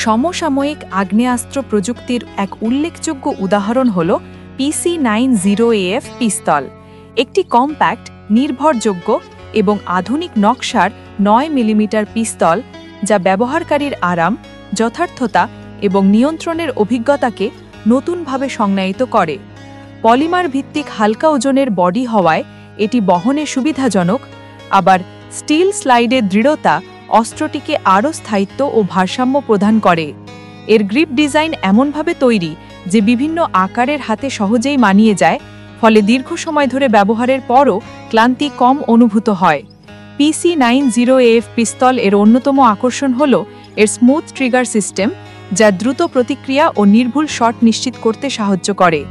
সমসাময়িক আগ্নেয়াস্ত্র প্রযুক্তির এক উল্লেখযোগ্য উদাহরণ হল PC90AF পিস্তল, একটি কম্প্যাক্ট, নির্ভরযোগ্য এবং আধুনিক নকশার 9 মিলিমিটার পিস্তল যা ব্যবহারকারীর আরাম, যথার্থতা এবং নিয়ন্ত্রণের অভিজ্ঞতাকে নতুনভাবে সংজ্ঞায়িত করে। পলিমার ভিত্তিক হালকা ওজনের বডি হওয়ায় এটি বহনে সুবিধাজনক, আবার স্টিল স্লাইডের দৃঢ়তা অস্ত্রটিকে আরও স্থায়িত্ব ও ভারসাম্য প্রদান করে। এর গ্রিপ ডিজাইন এমনভাবে তৈরি যে বিভিন্ন আকারের হাতে সহজেই মানিয়ে যায়, ফলে দীর্ঘ সময় ধরে ব্যবহারের পরও ক্লান্তি কম অনুভূত হয়। PC90AF পিস্তল এর অন্যতম আকর্ষণ হল এর স্মুথ ট্রিগার সিস্টেম, যা দ্রুত প্রতিক্রিয়া ও নির্ভুল শট নিশ্চিত করতে সাহায্য করে।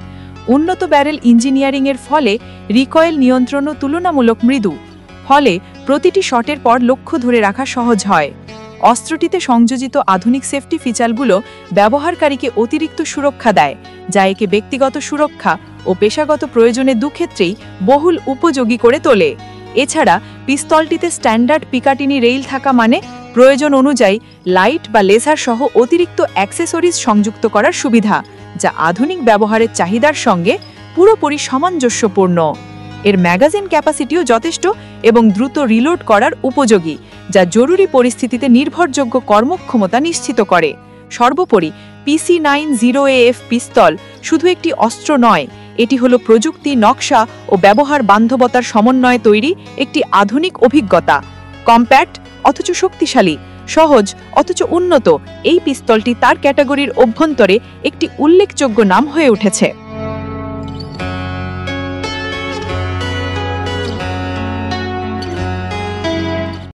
উন্নত ব্যারেল ইঞ্জিনিয়ারিংয়ের ফলে রিকয়েল নিয়ন্ত্রণও তুলনামূলক মৃদু, ফলে প্রতিটি শটের পর লক্ষ্য ধরে রাখা সহজ হয়। অস্ত্রটিতে সংযোজিত আধুনিক সেফটি ফিচারগুলো ব্যবহারকারীকে অতিরিক্ত সুরক্ষা দেয়, যা একে ব্যক্তিগত সুরক্ষা ও পেশাগত প্রয়োজনে দুক্ষেত্রেই বহুল উপযোগী করে তোলে। এছাড়া পিস্তলটিতে স্ট্যান্ডার্ড পিকাটিনি রেইল থাকা মানে প্রয়োজন অনুযায়ী লাইট বা লেসার সহ অতিরিক্ত অ্যাক্সেসরিজ সংযুক্ত করার সুবিধা, যা আধুনিক ব্যবহারের চাহিদার সঙ্গে পুরোপুরি সামঞ্জস্যপূর্ণ। এর ম্যাগাজিন ক্যাপাসিটিও যথেষ্ট এবং দ্রুত রিলোড করার উপযোগী, যা জরুরি পরিস্থিতিতে নির্ভরযোগ্য কর্মক্ষমতা নিশ্চিত করে। সর্বোপরি PC90AF পিস্তল শুধু একটি অস্ত্র নয়, এটি হলো প্রযুক্তি, নকশা ও ব্যবহার বান্ধবতার সমন্বয়ে তৈরি একটি আধুনিক অভিজ্ঞতা। কম্প্যাক্ট অথচ শক্তিশালী, সহজ অথচ উন্নত, এই পিস্তলটি তার ক্যাটাগরির অভ্যন্তরে একটি উল্লেখযোগ্য নাম হয়ে উঠেছে।